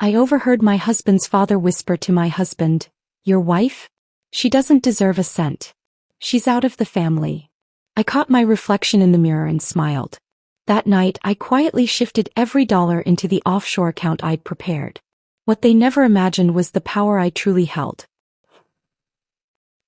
I overheard my husband's father whisper to my husband, "Your wife? She doesn't deserve a cent. She's out of the family." I caught my reflection in the mirror and smiled. That night, I quietly shifted every dollar into the offshore account I'd prepared. What they never imagined was the power I truly held.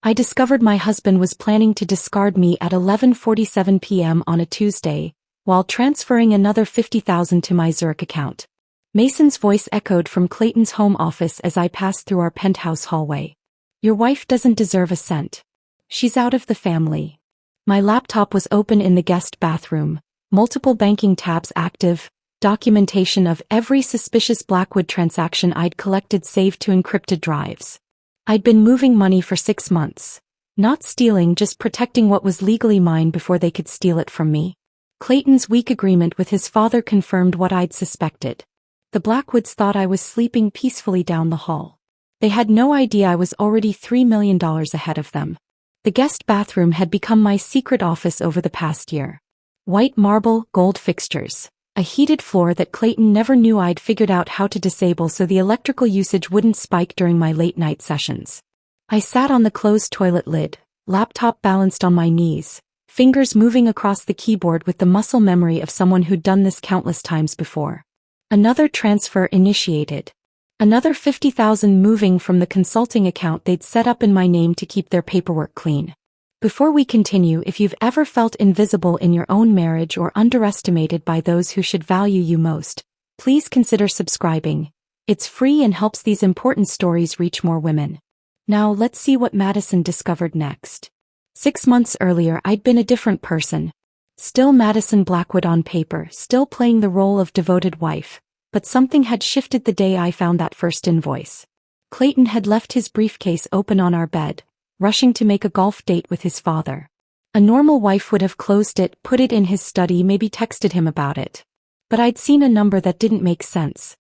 I discovered my husband was planning to discard me at 11:47 p.m. on a Tuesday, while transferring another $50,000 to my Zurich account. Mason's voice echoed from Clayton's home office as I passed through our penthouse hallway. "Your wife doesn't deserve a cent. She's out of the family." My laptop was open in the guest bathroom, multiple banking tabs active, documentation of every suspicious Blackwood transaction I'd collected saved to encrypted drives. I'd been moving money for 6 months. Not stealing, just protecting what was legally mine before they could steal it from me. Clayton's weak agreement with his father confirmed what I'd suspected. The Blackwoods thought I was sleeping peacefully down the hall. They had no idea I was already $3 million ahead of them. The guest bathroom had become my secret office over the past year. White marble, gold fixtures. A heated floor that Clayton never knew I'd figured out how to disable so the electrical usage wouldn't spike during my late-night sessions. I sat on the closed toilet lid, laptop balanced on my knees, fingers moving across the keyboard with the muscle memory of someone who'd done this countless times before. Another transfer initiated. Another $50,000 moving from the consulting account they'd set up in my name to keep their paperwork clean. Before we continue, if you've ever felt invisible in your own marriage or underestimated by those who should value you most, please consider subscribing. It's free and helps these important stories reach more women. Now let's see what Madison discovered next. 6 months earlier, I'd been a different person. Still Madison Blackwood on paper, still playing the role of devoted wife. But something had shifted the day I found that first invoice. Clayton had left his briefcase open on our bed, rushing to make a golf date with his father. A normal wife would have closed it, put it in his study, maybe texted him about it. But I'd seen a number that didn't make sense.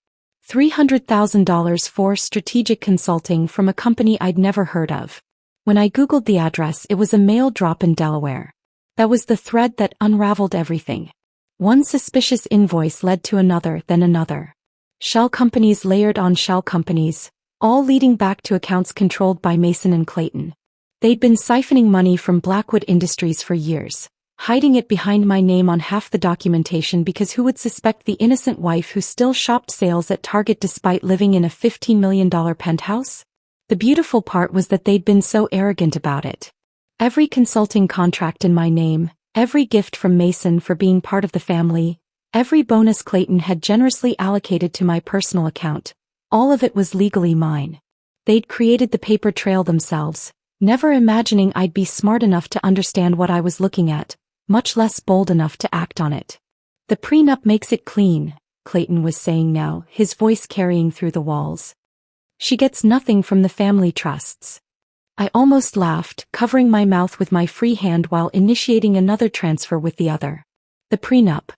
$300,000 for strategic consulting from a company I'd never heard of. When I Googled the address, it was a mail drop in Delaware. That was the thread that unraveled everything. One suspicious invoice led to another, then another. Shell companies layered on shell companies, all leading back to accounts controlled by Mason and Clayton. They'd been siphoning money from Blackwood Industries for years, hiding it behind my name on half the documentation because who would suspect the innocent wife who still shopped sales at Target despite living in a $15 million penthouse? The beautiful part was that they'd been so arrogant about it. Every consulting contract in my name, every gift from Mason for being part of the family, every bonus Clayton had generously allocated to my personal account, all of it was legally mine. They'd created the paper trail themselves, never imagining I'd be smart enough to understand what I was looking at, much less bold enough to act on it. "The prenup makes it clean," Clayton was saying now, his voice carrying through the walls. "She gets nothing from the family trusts." I almost laughed, covering my mouth with my free hand while initiating another transfer with the other. The prenup.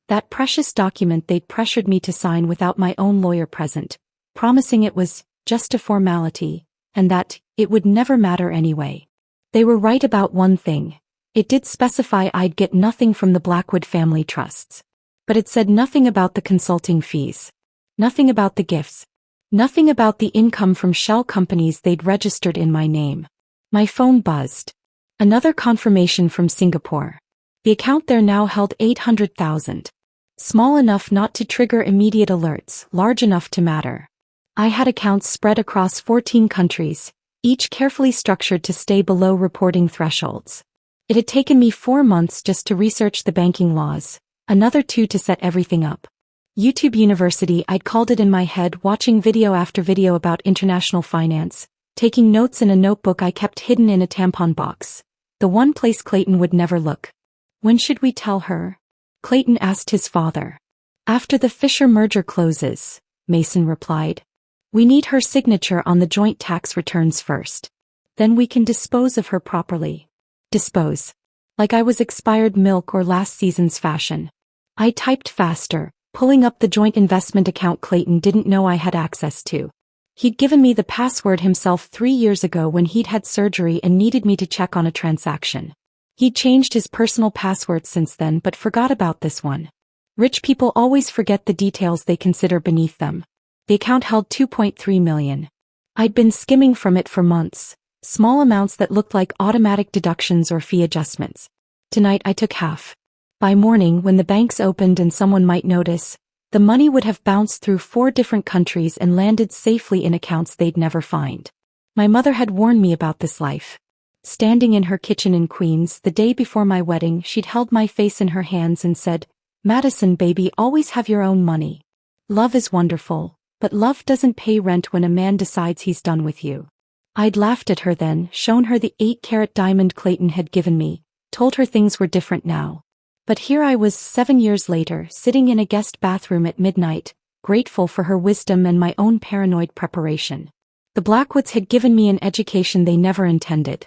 That precious document they'd pressured me to sign without my own lawyer present, promising it was just a formality, and that it would never matter anyway. They were right about one thing. It did specify I'd get nothing from the Blackwood family trusts. But it said nothing about the consulting fees. Nothing about the gifts. Nothing about the income from shell companies they'd registered in my name. My phone buzzed. Another confirmation from Singapore. The account there now held $800,000. Small enough not to trigger immediate alerts, large enough to matter. I had accounts spread across 14 countries, each carefully structured to stay below reporting thresholds. It had taken me 4 months just to research the banking laws, another 2 to set everything up. YouTube University, I'd called it in my head, watching video after video about international finance, taking notes in a notebook I kept hidden in a tampon box, the one place Clayton would never look. "When should we tell her?" Clayton asked his father. "After the Fisher merger closes," Mason replied. "We need her signature on the joint tax returns first. Then we can dispose of her properly." Dispose. Like I was expired milk or last season's fashion. I typed faster, pulling up the joint investment account Clayton didn't know I had access to. He'd given me the password himself 3 years ago when he'd had surgery and needed me to check on a transaction. He'd changed his personal password since then but forgot about this one. Rich people always forget the details they consider beneath them. The account held $2.3 million. I'd been skimming from it for months, small amounts that looked like automatic deductions or fee adjustments. Tonight I took half. By morning, when the banks opened and someone might notice, the money would have bounced through 4 different countries and landed safely in accounts they'd never find. My mother had warned me about this life. Standing in her kitchen in Queens the day before my wedding, she'd held my face in her hands and said, "Madison, baby, always have your own money. Love is wonderful, but love doesn't pay rent when a man decides he's done with you." I'd laughed at her then, shown her the 8-carat diamond Clayton had given me, told her things were different now. But here I was 7 years later, sitting in a guest bathroom at midnight, grateful for her wisdom and my own paranoid preparation. The Blackwoods had given me an education they never intended.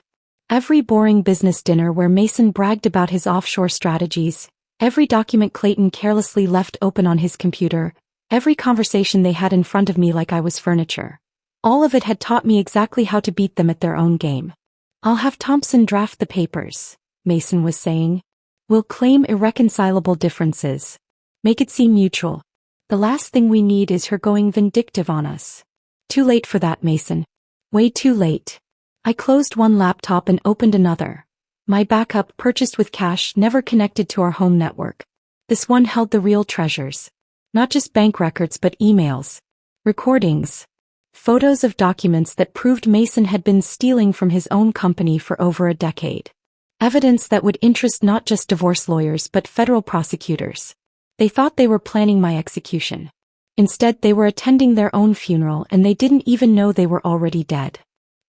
Every boring business dinner where Mason bragged about his offshore strategies, every document Clayton carelessly left open on his computer, every conversation they had in front of me like I was furniture. All of it had taught me exactly how to beat them at their own game. "I'll have Thompson draft the papers," Mason was saying. "We'll claim irreconcilable differences. Make it seem mutual. The last thing we need is her going vindictive on us." Too late for that, Mason. Way too late. I closed one laptop and opened another. My backup, purchased with cash, never connected to our home network. This one held the real treasures. Not just bank records but emails, recordings, photos of documents that proved Mason had been stealing from his own company for over a decade. Evidence that would interest not just divorce lawyers but federal prosecutors. They thought they were planning my execution. Instead, they were attending their own funeral and they didn't even know they were already dead.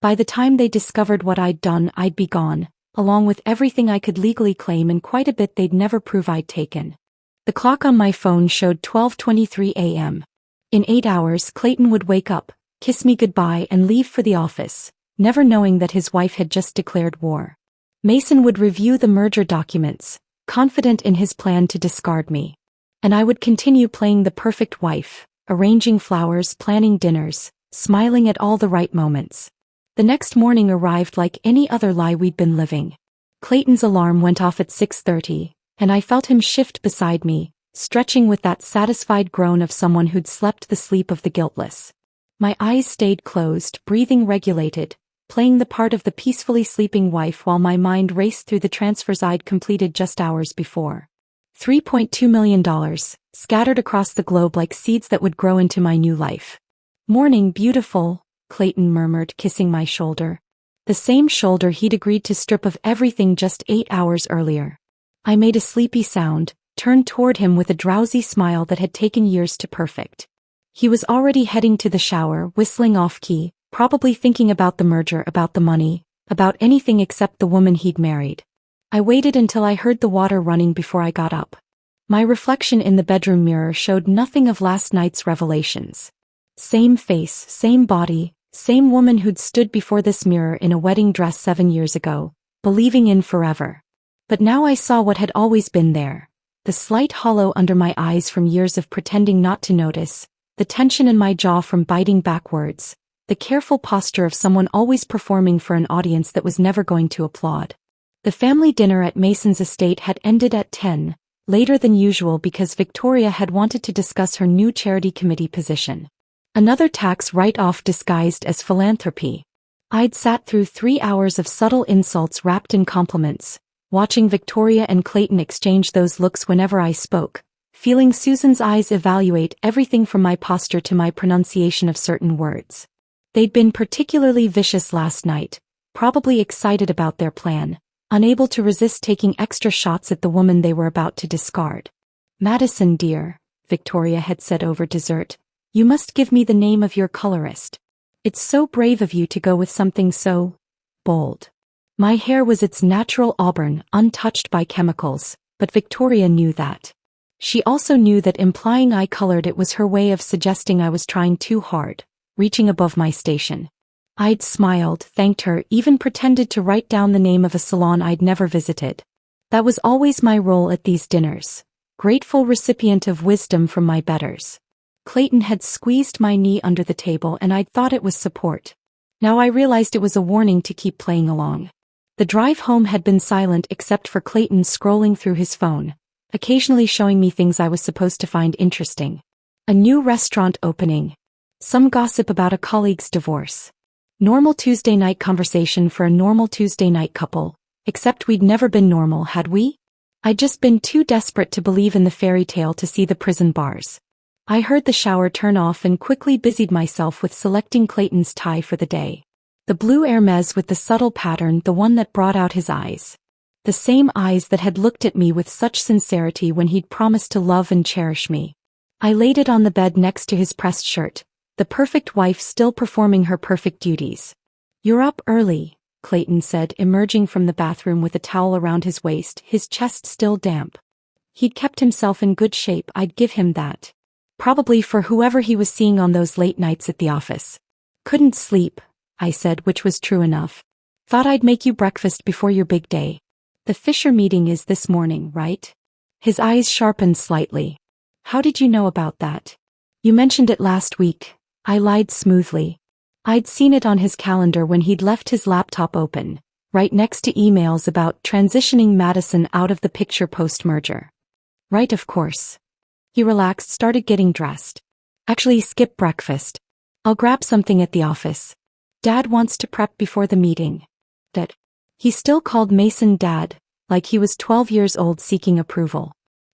By the time they discovered what I'd done, I'd be gone, along with everything I could legally claim and quite a bit they'd never prove I'd taken. The clock on my phone showed 12:23 a.m. In 8 hours, Clayton would wake up, kiss me goodbye and leave for the office, never knowing that his wife had just declared war. Mason would review the merger documents, confident in his plan to discard me. And I would continue playing the perfect wife, arranging flowers, planning dinners, smiling at all the right moments. The next morning arrived like any other lie we'd been living. Clayton's alarm went off at 6:30, and I felt him shift beside me, stretching with that satisfied groan of someone who'd slept the sleep of the guiltless. My eyes stayed closed, breathing regulated, playing the part of the peacefully sleeping wife while my mind raced through the transfers I'd completed just hours before. $3.2 million, scattered across the globe like seeds that would grow into my new life. "Morning, beautiful," Clayton murmured, kissing my shoulder. The same shoulder he'd agreed to strip of everything just 8 hours earlier. I made a sleepy sound, turned toward him with a drowsy smile that had taken years to perfect. He was already heading to the shower, whistling off-key, probably thinking about the merger, about the money, about anything except the woman he'd married. I waited until I heard the water running before I got up. My reflection in the bedroom mirror showed nothing of last night's revelations. Same face, same body, same woman who'd stood before this mirror in a wedding dress 7 years ago, believing in forever. But now I saw what had always been there. The slight hollow under my eyes from years of pretending not to notice, the tension in my jaw from biting backwards, the careful posture of someone always performing for an audience that was never going to applaud. The family dinner at Mason's estate had ended at 10, later than usual because Victoria had wanted to discuss her new charity committee position. Another tax write-off disguised as philanthropy. I'd sat through 3 hours of subtle insults wrapped in compliments, watching Victoria and Clayton exchange those looks whenever I spoke, feeling Susan's eyes evaluate everything from my posture to my pronunciation of certain words. They'd been particularly vicious last night, probably excited about their plan, unable to resist taking extra shots at the woman they were about to discard. "Madison, dear," Victoria had said over dessert, "you must give me the name of your colorist. It's so brave of you to go with something so bold." My hair was its natural auburn, untouched by chemicals, but Victoria knew that. She also knew that implying I colored it was her way of suggesting I was trying too hard, reaching above my station. I'd smiled, thanked her, even pretended to write down the name of a salon I'd never visited. That was always my role at these dinners, grateful recipient of wisdom from my betters. Clayton had squeezed my knee under the table and I'd thought it was support. Now I realized it was a warning to keep playing along. The drive home had been silent except for Clayton scrolling through his phone, occasionally showing me things I was supposed to find interesting. A new restaurant opening. Some gossip about a colleague's divorce. Normal Tuesday night conversation for a normal Tuesday night couple, except we'd never been normal, had we? I'd just been too desperate to believe in the fairy tale to see the prison bars. I heard the shower turn off and quickly busied myself with selecting Clayton's tie for the day. The blue Hermes with the subtle pattern, the one that brought out his eyes. The same eyes that had looked at me with such sincerity when he'd promised to love and cherish me. I laid it on the bed next to his pressed shirt, the perfect wife still performing her perfect duties. "You're up early," Clayton said, emerging from the bathroom with a towel around his waist, his chest still damp. He'd kept himself in good shape, I'd give him that. Probably for whoever he was seeing on those late nights at the office. "Couldn't sleep," I said, which was true enough. "Thought I'd make you breakfast before your big day. The Fisher meeting is this morning, right?" His eyes sharpened slightly. "How did you know about that?" "You mentioned it last week," I lied smoothly. I'd seen it on his calendar when he'd left his laptop open, right next to emails about transitioning Madison out of the picture post-merger. "Right, of course." He relaxed, started getting dressed. "Actually, skip breakfast. I'll grab something at the office. Dad wants to prep before the meeting." Dad. He still called Mason Dad, like he was 12 years old seeking approval.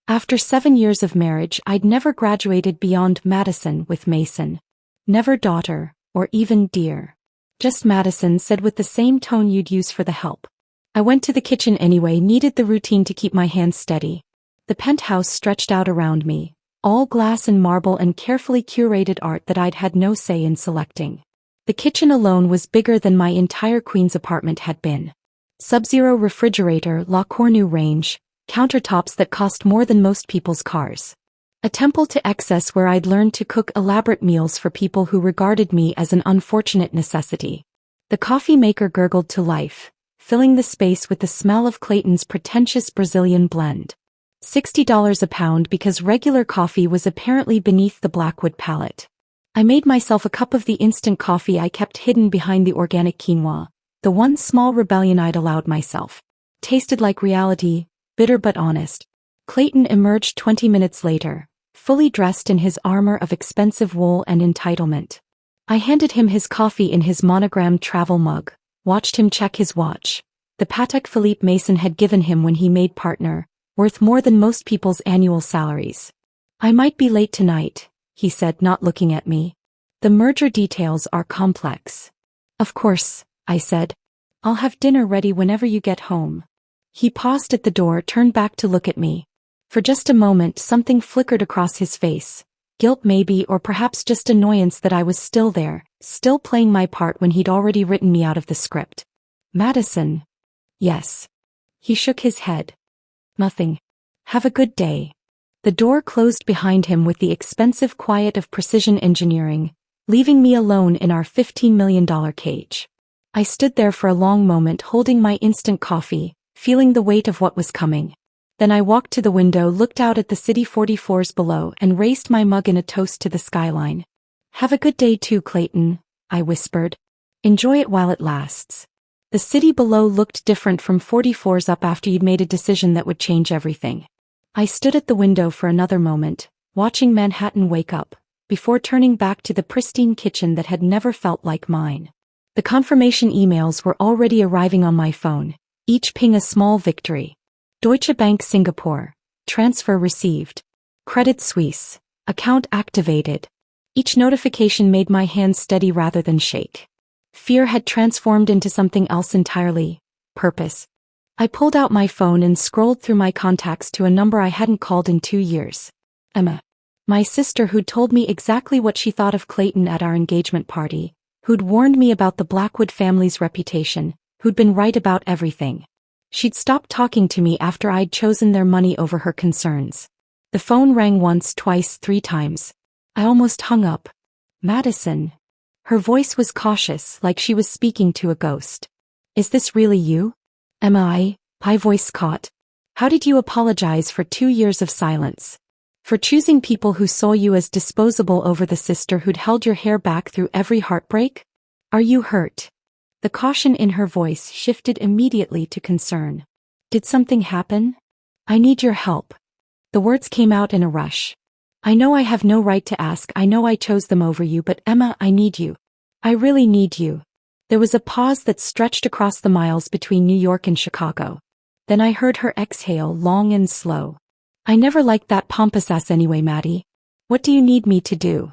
After 7 years of marriage, I'd never graduated beyond Madison with Mason. Never daughter, or even dear. Just Madison, said with the same tone you'd use for the help. I went to the kitchen anyway, needed the routine to keep my hands steady. The penthouse stretched out around me, all glass and marble and carefully curated art that I'd had no say in selecting. The kitchen alone was bigger than my entire Queens apartment had been. Sub-zero refrigerator, La Cornue range, countertops that cost more than most people's cars. A temple to excess where I'd learned to cook elaborate meals for people who regarded me as an unfortunate necessity. The coffee maker gurgled to life, filling the space with the smell of Clayton's pretentious Brazilian blend. $60 a pound because regular coffee was apparently beneath the Blackwood palate. I made myself a cup of the instant coffee I kept hidden behind the organic quinoa, the one small rebellion I'd allowed myself. Tasted like reality, bitter but honest. Clayton emerged 20 minutes later, fully dressed in his armor of expensive wool and entitlement. I handed him his coffee in his monogrammed travel mug, watched him check his watch. The Patek Philippe Mason had given him when he made partner, worth more than most people's annual salaries. "I might be late tonight," he said, not looking at me. "The merger details are complex." "Of course," I said. "I'll have dinner ready whenever you get home." He paused at the door, turned back to look at me. For just a moment something flickered across his face. Guilt maybe, or perhaps just annoyance that I was still there, still playing my part when he'd already written me out of the script. "Madison?" "Yes." He shook his head. "Nothing. Have a good day." The door closed behind him with the expensive quiet of precision engineering, leaving me alone in our $15 million cage. I stood there for a long moment holding my instant coffee, feeling the weight of what was coming. Then I walked to the window, looked out at the city 40 floors below and raised my mug in a toast to the skyline. "Have a good day too, Clayton," I whispered. "Enjoy it while it lasts." The city below looked different from 40 floors up after you'd made a decision that would change everything. I stood at the window for another moment, watching Manhattan wake up, before turning back to the pristine kitchen that had never felt like mine. The confirmation emails were already arriving on my phone, each ping a small victory. Deutsche Bank Singapore, transfer received. Credit Suisse, account activated. Each notification made my hands steady rather than shake. Fear had transformed into something else entirely, purpose. I pulled out my phone and scrolled through my contacts to a number I hadn't called in 2 years. Emma. My sister, who'd told me exactly what she thought of Clayton at our engagement party, who'd warned me about the Blackwood family's reputation, who'd been right about everything. She'd stopped talking to me after I'd chosen their money over her concerns. The phone rang once, twice, 3 times. I almost hung up. "Madison." Her voice was cautious, like she was speaking to a ghost. "Is this really you?" "Am I?" My voice caught. "How did you apologize for 2 years of silence? For choosing people who saw you as disposable over the sister who'd held your hair back through every heartbreak? Are you hurt?" The caution in her voice shifted immediately to concern. "Did something happen? I need your help." The words came out in a rush. I know I have no right to ask, I know I chose them over you, but Emma, I need you. I really need you. There was a pause that stretched across the miles between New York and Chicago. Then I heard her exhale, long and slow. I never liked that pompous ass anyway, Maddie. What do you need me to do?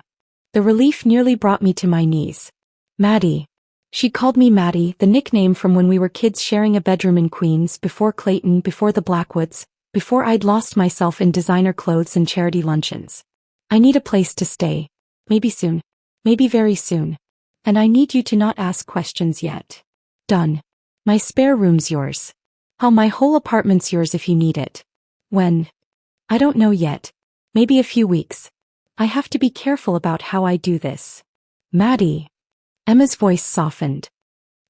The relief nearly brought me to my knees. Maddie. She called me Maddie, the nickname from when we were kids sharing a bedroom in Queens, before Clayton, before the Blackwoods, before I'd lost myself in designer clothes and charity luncheons. I need a place to stay. Maybe soon. Maybe very soon. And I need you to not ask questions yet. Done. My spare room's yours. Hell, my whole apartment's yours if you need it. When? I don't know yet. Maybe a few weeks. I have to be careful about how I do this. Maddie. Emma's voice softened.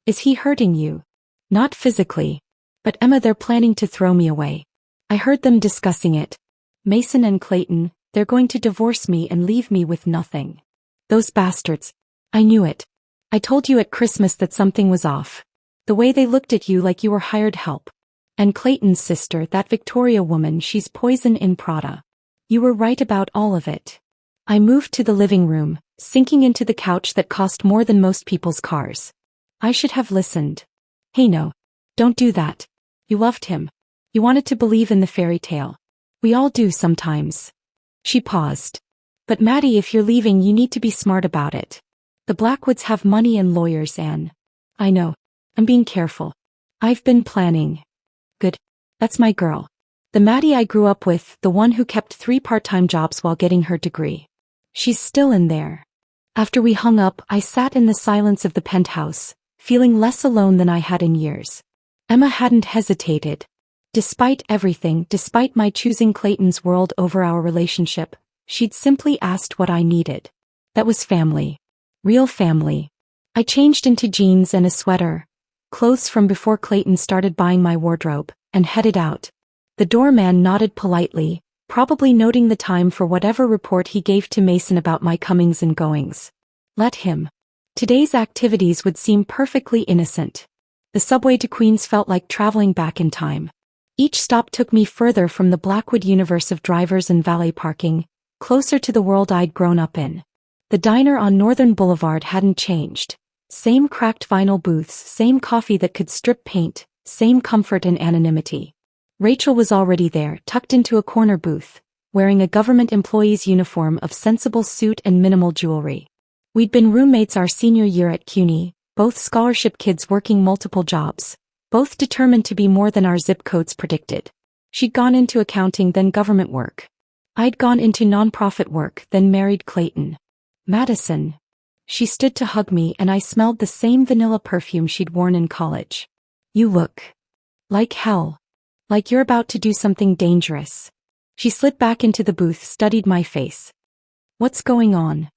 Is he hurting you? Not physically. But Emma, they're planning to throw me away. I heard them discussing it. Mason and Clayton, they're going to divorce me and leave me with nothing. Those bastards. I knew it. I told you at Christmas that something was off. The way they looked at you like you were hired help. And Clayton's sister, that Victoria woman, she's poison in Prada. You were right about all of it. I moved to the living room, sinking into the couch that cost more than most people's cars. I should have listened. Hey, no. Don't do that. You loved him. You wanted to believe in the fairy tale. We all do sometimes. She paused. But Maddie, if you're leaving, you need to be smart about it. The Blackwoods have money and lawyers, Anne. I know. I'm being careful. I've been planning. Good. That's my girl. The Maddie I grew up with, the one who kept 3 part-time jobs while getting her degree. She's still in there. After we hung up, I sat in the silence of the penthouse, feeling less alone than I had in years. Emma hadn't hesitated. Despite everything, despite my choosing Clayton's world over our relationship, she'd simply asked what I needed. That was family. Real family. I changed into jeans and a sweater, clothes from before Clayton started buying my wardrobe, and headed out. The doorman nodded politely, probably noting the time for whatever report he gave to Mason about my comings and goings. Let him. Today's activities would seem perfectly innocent. The subway to Queens felt like traveling back in time. Each stop took me further from the Blackwood universe of drivers and valet parking, closer to the world I'd grown up in. The diner on Northern Boulevard hadn't changed. Same cracked vinyl booths, same coffee that could strip paint, same comfort and anonymity. Rachel was already there, tucked into a corner booth, wearing a government employee's uniform of sensible suit and minimal jewelry. We'd been roommates our senior year at CUNY, both scholarship kids working multiple jobs, both determined to be more than our zip codes predicted. She'd gone into accounting, then government work. I'd gone into nonprofit work, then married Clayton. Madison. She stood to hug me and I smelled the same vanilla perfume she'd worn in college. You look like hell. Like you're about to do something dangerous. She slid back into the booth, studied my face. What's going on?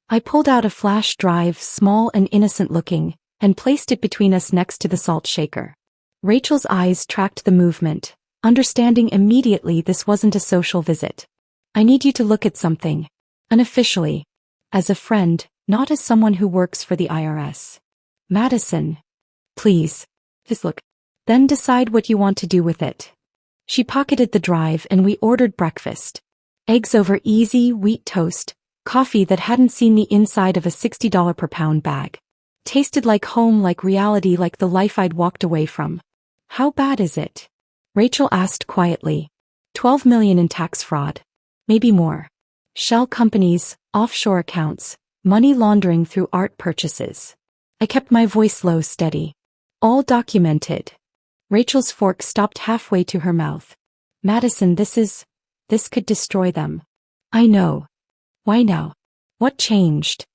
I pulled out a flash drive, small and innocent looking, and placed it between us next to the salt shaker. Rachel's eyes tracked the movement, understanding immediately this wasn't a social visit. I need you to look at something. Unofficially. As a friend, not as someone who works for the IRS. Madison. Please. Just look. Then decide what you want to do with it. She pocketed the drive and we ordered breakfast. Eggs over easy, wheat toast, coffee that hadn't seen the inside of a $60 per pound bag. Tasted like home, like reality, like the life I'd walked away from. How bad is it? Rachel asked quietly. 12 million in tax fraud. Maybe more. Shell companies, offshore accounts, money laundering through art purchases. I kept my voice low, steady. All documented. Rachel's fork stopped halfway to her mouth. Madison, this could destroy them. I know. Why now? What changed?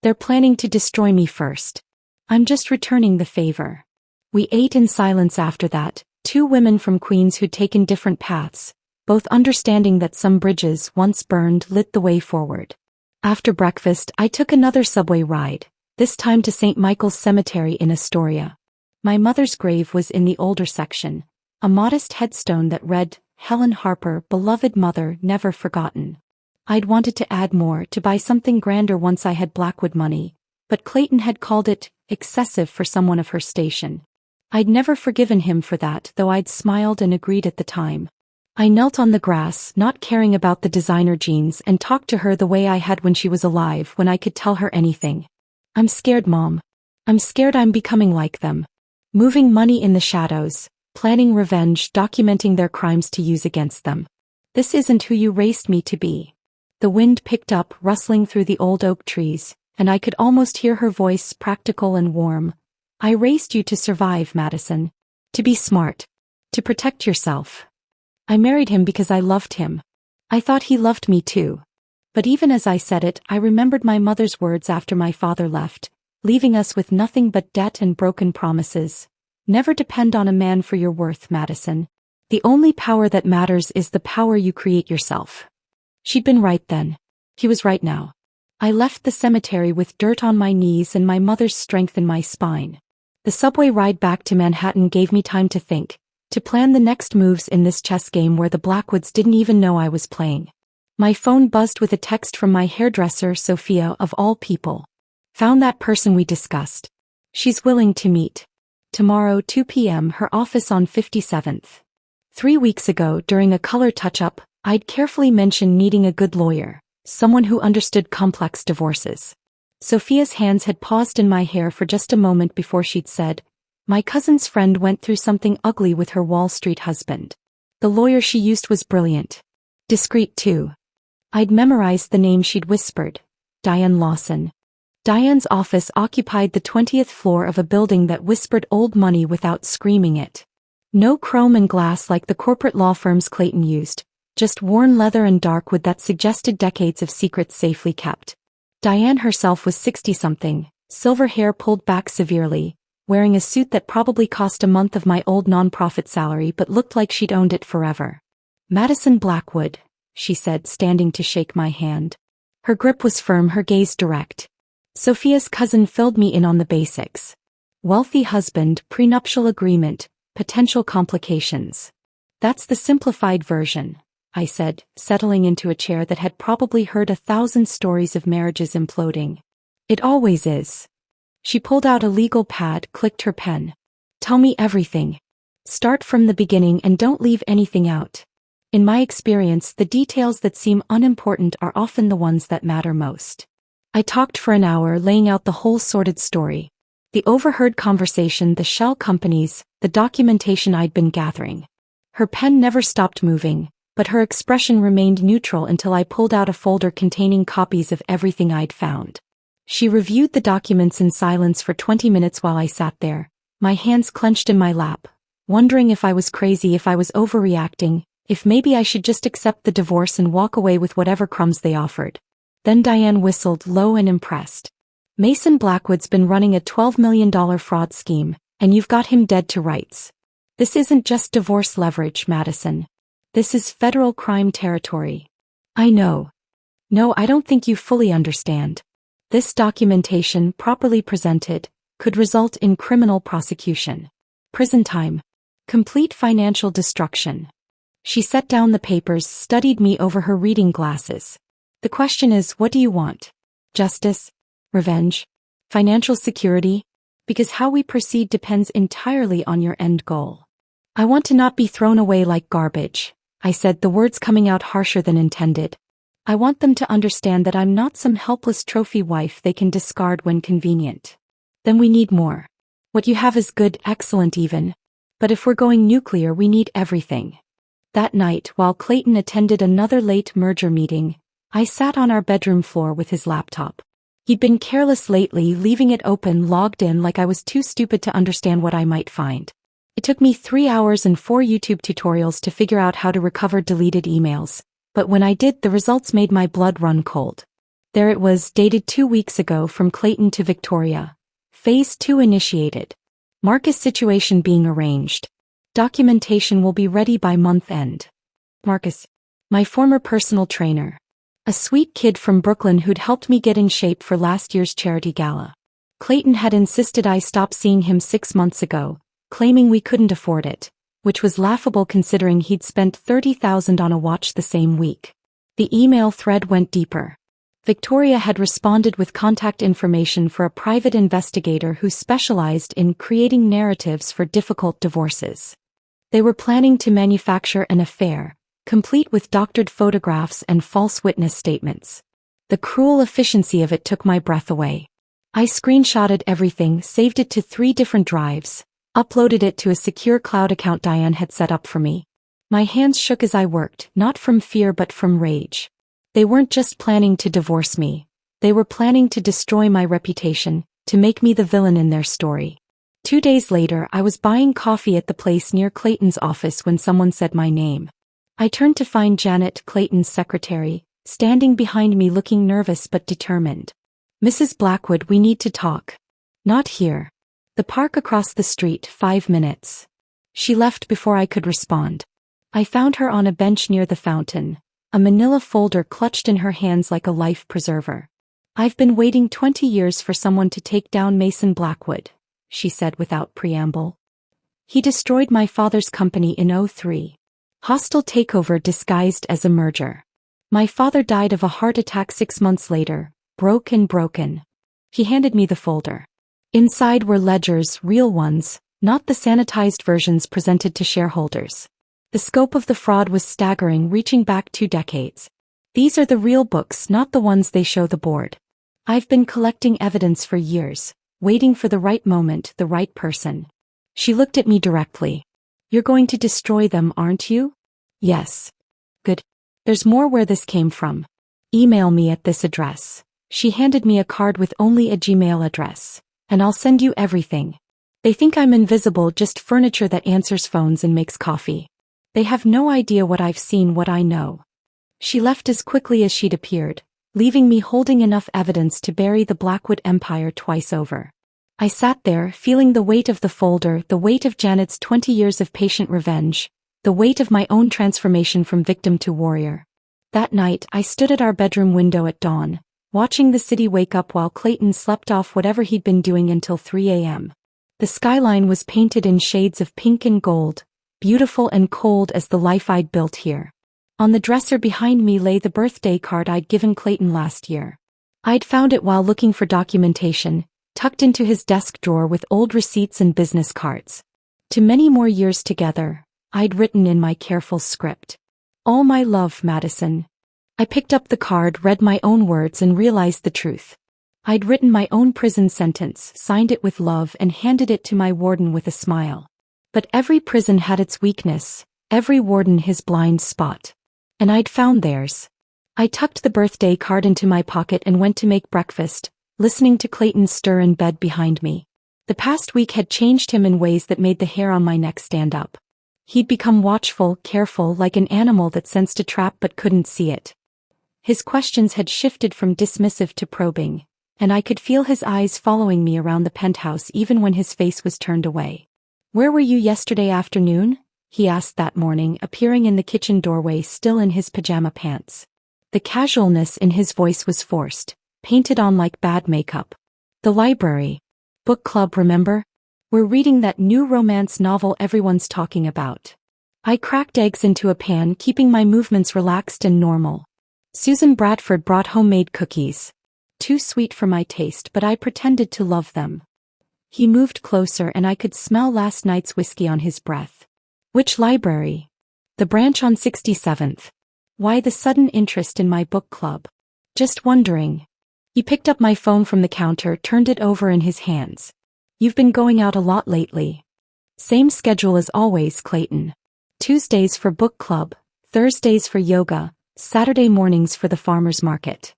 They're planning to destroy me first. I'm just returning the favor. We ate in silence after that, 2 women from Queens who'd taken different paths, both understanding that some bridges, once burned, lit the way forward. After breakfast, I took another subway ride, this time to St. Michael's Cemetery in Astoria. My mother's grave was in the older section, a modest headstone that read, Helen Harper, beloved mother, never forgotten. I'd wanted to add more, to buy something grander once I had Blackwood money, but Clayton had called it excessive for someone of her station. I'd never forgiven him for that, though I'd smiled and agreed at the time. I knelt on the grass, not caring about the designer jeans, and talked to her the way I had when she was alive, when I could tell her anything. I'm scared, Mom. I'm scared I'm becoming like them. Moving money in the shadows, planning revenge, documenting their crimes to use against them. This isn't who you raised me to be. The wind picked up, rustling through the old oak trees, and I could almost hear her voice, practical and warm. I raised you to survive, Madison. To be smart. To protect yourself. I married him because I loved him. I thought he loved me too. But even as I said it, I remembered my mother's words after my father left, leaving us with nothing but debt and broken promises. Never depend on a man for your worth, Madison. The only power that matters is the power you create yourself. She'd been right then. He was right now. I left the cemetery with dirt on my knees and my mother's strength in my spine. The subway ride back to Manhattan gave me time to think, to plan the next moves in this chess game where the Blackwoods didn't even know I was playing. My phone buzzed with a text from my hairdresser, Sophia, of all people. Found that person we discussed. She's willing to meet. Tomorrow, 2 p.m., her office on 57th. 3 weeks ago, during a color touch-up, I'd carefully mentioned needing a good lawyer, someone who understood complex divorces. Sophia's hands had paused in my hair for just a moment before she'd said, "My cousin's friend went through something ugly with her Wall Street husband. The lawyer she used was brilliant. Discreet too." I'd memorized the name she'd whispered. Diane Lawson. Diane's office occupied the 20th floor of a building that whispered old money without screaming it. No chrome and glass like the corporate law firms Clayton used, just worn leather and dark wood that suggested decades of secrets safely kept. Diane herself was 60-something, silver hair pulled back severely, wearing a suit that probably cost a month of my old nonprofit salary but looked like she'd owned it forever. "Madison Blackwood," she said, standing to shake my hand. Her grip was firm, her gaze direct. Sophia's cousin filled me in on the basics. Wealthy husband, prenuptial agreement, potential complications. "That's the simplified version," I said, settling into a chair that had probably heard 1,000 stories of marriages imploding. "It always is." She pulled out a legal pad, clicked her pen. "Tell me everything. Start from the beginning and don't leave anything out. In my experience, the details that seem unimportant are often the ones that matter most." I talked for an hour, laying out the whole sordid story. The overheard conversation, the shell companies, the documentation I'd been gathering. Her pen never stopped moving, but her expression remained neutral until I pulled out a folder containing copies of everything I'd found. She reviewed the documents in silence for 20 minutes while I sat there, my hands clenched in my lap, wondering if I was crazy, if I was overreacting, if maybe I should just accept the divorce and walk away with whatever crumbs they offered. Then Diane whistled, low and impressed. "Mason Blackwood's been running a $12 million fraud scheme, and you've got him dead to rights. This isn't just divorce leverage, Madison. This is federal crime territory." "I know. No, I don't think you fully understand. This documentation, properly presented, could result in criminal prosecution. Prison time. Complete financial destruction." She set down the papers, studied me over her reading glasses. "The question is, what do you want? Justice? Revenge? Financial security? Because how we proceed depends entirely on your end goal." "I want to not be thrown away like garbage," I said, the words coming out harsher than intended. "I want them to understand that I'm not some helpless trophy wife they can discard when convenient." "Then we need more. What you have is good, excellent even. But if we're going nuclear, we need everything." That night, while Clayton attended another late merger meeting, I sat on our bedroom floor with his laptop. He'd been careless lately, leaving it open, logged in like I was too stupid to understand what I might find. It took me 3 hours and 4 YouTube tutorials to figure out how to recover deleted emails, but when I did, the results made my blood run cold. There it was, dated 2 weeks ago, from Clayton to Victoria. Phase 2 initiated. Marcus situation being arranged. Documentation will be ready by month end. Marcus. My former personal trainer. A sweet kid from Brooklyn who'd helped me get in shape for last year's charity gala. Clayton had insisted I stop seeing him 6 months ago, claiming we couldn't afford it, which was laughable considering he'd spent $30,000 on a watch the same week. The email thread went deeper. Victoria had responded with contact information for a private investigator who specialized in creating narratives for difficult divorces. They were planning to manufacture an affair, complete with doctored photographs and false witness statements. The cruel efficiency of it took my breath away. I screenshotted everything, saved it to 3 different drives, uploaded it to a secure cloud account Diane had set up for me. My hands shook as I worked, not from fear but from rage. They weren't just planning to divorce me. They were planning to destroy my reputation, to make me the villain in their story. 2 days later, I was buying coffee at the place near Clayton's office when someone said my name. I turned to find Janet, Clayton's secretary, standing behind me looking nervous but determined. "Mrs. Blackwood, we need to talk." "Not here." "The park across the street, 5 minutes." She left before I could respond. I found her on a bench near the fountain, a manila folder clutched in her hands like a life preserver. "I've been waiting 20 years for someone to take down Mason Blackwood," she said without preamble. "He destroyed my father's company in 2003. Hostile takeover disguised as a merger. My father died of a heart attack 6 months later, broken. He handed me the folder. Inside were ledgers, real ones, not the sanitized versions presented to shareholders. The scope of the fraud was staggering, reaching back 2 decades. "These are the real books, not the ones they show the board. I've been collecting evidence for years, waiting for the right moment, the right person." She looked at me directly. "You're going to destroy them, aren't you?" "Yes." "Good. There's more where this came from. Email me at this address." She handed me a card with only a Gmail address. "And I'll send you everything. They think I'm invisible, just furniture that answers phones and makes coffee. They have no idea what I've seen, what I know." She left as quickly as she'd appeared, leaving me holding enough evidence to bury the Blackwood empire twice over. I sat there, feeling the weight of the folder, the weight of Janet's 20 years of patient revenge, the weight of my own transformation from victim to warrior. That night, I stood at our bedroom window at dawn, watching the city wake up while Clayton slept off whatever he'd been doing until 3 a.m. The skyline was painted in shades of pink and gold, beautiful and cold as the life I'd built here. On the dresser behind me lay the birthday card I'd given Clayton last year. I'd found it while looking for documentation, tucked into his desk drawer with old receipts and business cards. To many more years together, I'd written in my careful script. "All my love, Madison." I picked up the card, read my own words, and realized the truth. I'd written my own prison sentence, signed it with love, and handed it to my warden with a smile. But every prison had its weakness, every warden his blind spot. And I'd found theirs. I tucked the birthday card into my pocket and went to make breakfast, listening to Clayton stir in bed behind me. The past week had changed him in ways that made the hair on my neck stand up. He'd become watchful, careful, like an animal that sensed a trap but couldn't see it. His questions had shifted from dismissive to probing, and I could feel his eyes following me around the penthouse even when his face was turned away. "Where were you yesterday afternoon?" he asked that morning, appearing in the kitchen doorway still in his pajama pants. The casualness in his voice was forced, painted on like bad makeup. "The library. Book club, remember? We're reading that new romance novel everyone's talking about." I cracked eggs into a pan, keeping my movements relaxed and normal. Susan Bradford brought homemade cookies. Too sweet for my taste, but I pretended to love them. He moved closer and I could smell last night's whiskey on his breath. "Which library?" "The branch on 67th. Why the sudden interest in my book club?" "Just wondering." He picked up my phone from the counter, turned it over in his hands. "You've been going out a lot lately." "Same schedule as always, Clayton. Tuesdays for book club, Thursdays for yoga, Saturday mornings for the farmer's market."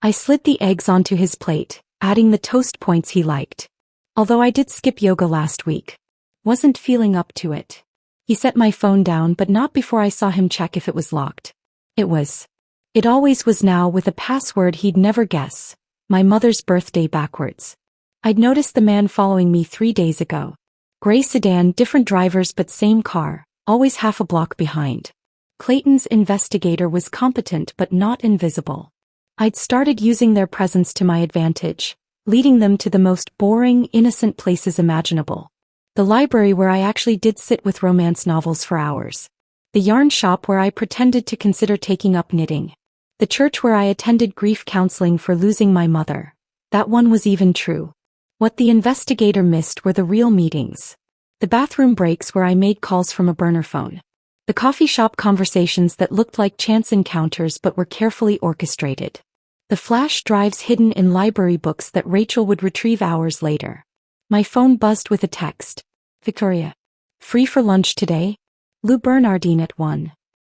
I slid the eggs onto his plate, adding the toast points he liked. Although I did skip yoga last week. Wasn't feeling up to it. He set my phone down, but not before I saw him check if it was locked. It was. It always was now, with a password he'd never guess. My mother's birthday backwards. I'd noticed the man following me 3 days ago. Gray sedan, different drivers but same car, always half a block behind. Clayton's investigator was competent but not invisible. I'd started using their presence to my advantage, leading them to the most boring, innocent places imaginable. The library where I actually did sit with romance novels for hours. The yarn shop where I pretended to consider taking up knitting. The church where I attended grief counseling for losing my mother. That one was even true. What the investigator missed were the real meetings. The bathroom breaks where I made calls from a burner phone. The coffee shop conversations that looked like chance encounters but were carefully orchestrated. The flash drives hidden in library books that Rachel would retrieve hours later. My phone buzzed with a text. Victoria. Free for lunch today? Lou Bernardine at 1.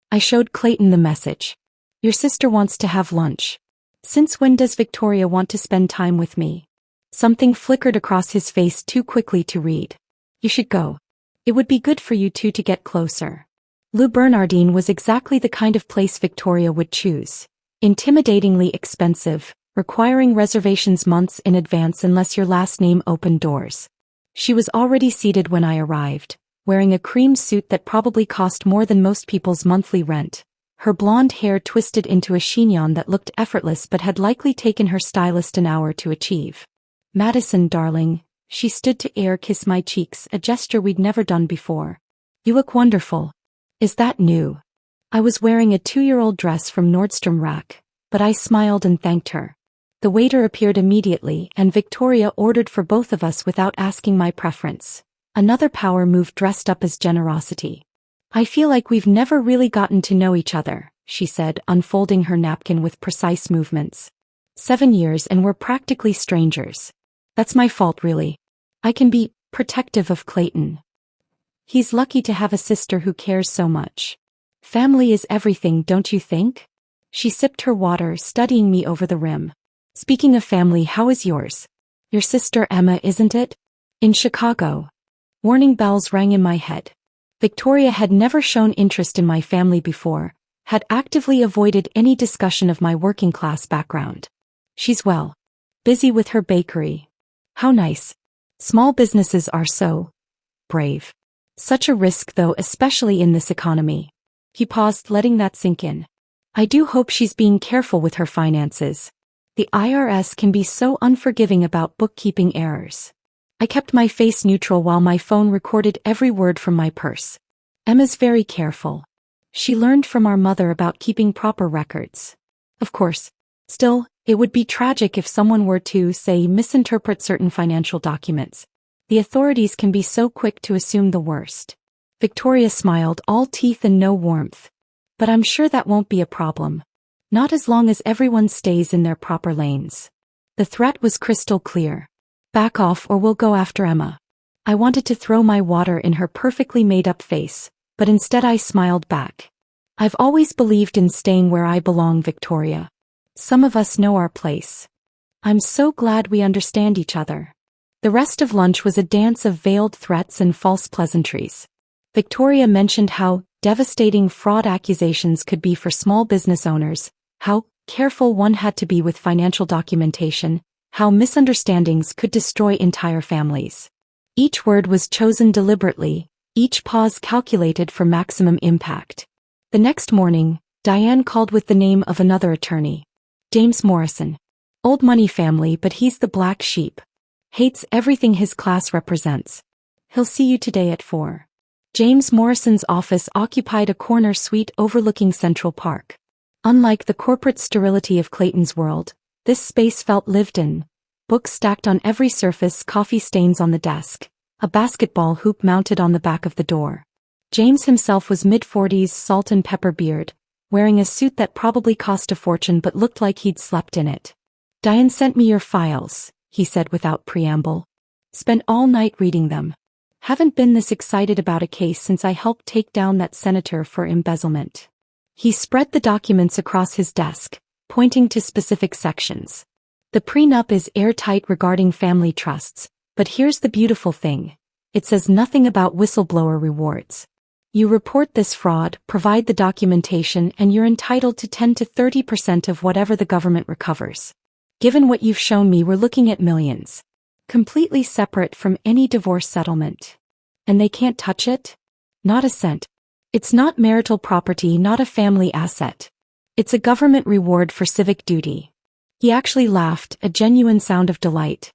I showed Clayton the message. Your sister wants to have lunch. Since when does Victoria want to spend time with me? Something flickered across his face too quickly to read. You should go. It would be good for you two to get closer. Lou Bernardine was exactly the kind of place Victoria would choose. Intimidatingly expensive, requiring reservations months in advance unless your last name opened doors. She was already seated when I arrived, wearing a cream suit that probably cost more than most people's monthly rent. Her blonde hair twisted into a chignon that looked effortless but had likely taken her stylist an hour to achieve. Madison, darling, she stood to kiss my cheeks, a gesture we'd never done before. You look wonderful. Is that new? I was wearing a 2-year-old dress from Nordstrom Rack, but I smiled and thanked her. The waiter appeared immediately and Victoria ordered for both of us without asking my preference. Another power move dressed up as generosity. I feel like we've never really gotten to know each other, she said, unfolding her napkin with precise movements. 7 years and we're practically strangers. That's my fault, really. I can be protective of Clayton. He's lucky to have a sister who cares so much. Family is everything, don't you think? She sipped her water, studying me over the rim. Speaking of family, how is yours? Your sister Emma, isn't it? In Chicago. Warning bells rang in my head. Victoria had never shown interest in my family before, had actively avoided any discussion of my working class background. She's well. Busy with her bakery. How nice. Small businesses are so brave. Such a risk though, especially in this economy. He paused, letting that sink in. I do hope she's being careful with her finances. The IRS can be so unforgiving about bookkeeping errors. I kept my face neutral while my phone recorded every word from my purse. Emma's very careful. She learned from our mother about keeping proper records. Of course. Still, it would be tragic if someone were to, say, misinterpret certain financial documents. The authorities can be so quick to assume the worst. Victoria smiled, all teeth and no warmth. But I'm sure that won't be a problem. Not as long as everyone stays in their proper lanes. The threat was crystal clear. Back off or we'll go after Emma. I wanted to throw my water in her perfectly made-up face, but instead I smiled back. I've always believed in staying where I belong, Victoria. Some of us know our place. I'm so glad we understand each other. The rest of lunch was a dance of veiled threats and false pleasantries. Victoria mentioned how devastating fraud accusations could be for small business owners, how careful one had to be with financial documentation, how misunderstandings could destroy entire families. Each word was chosen deliberately, each pause calculated for maximum impact. The next morning, Diane called with the name of another attorney. James Morrison. Old money family, but he's the black sheep. Hates everything his class represents. He'll see you today at 4. James Morrison's office occupied a corner suite overlooking Central Park. Unlike the corporate sterility of Clayton's world, this space felt lived in. Books stacked on every surface, coffee stains on the desk, a basketball hoop mounted on the back of the door. James himself was mid-40s, salt and pepper beard, wearing a suit that probably cost a fortune but looked like he'd slept in it. Diane sent me your files, he said without preamble. Spent all night reading them. Haven't been this excited about a case since I helped take down that senator for embezzlement. He spread the documents across his desk, pointing to specific sections. The prenup is airtight regarding family trusts, but here's the beautiful thing. It says nothing about whistleblower rewards. You report this fraud, provide the documentation, and you're entitled to 10 to 30% of whatever the government recovers. Given what you've shown me, we're looking at millions. Completely separate from any divorce settlement. And they can't touch it? Not a cent. It's not marital property, not a family asset. It's a government reward for civic duty. He actually laughed, a genuine sound of delight.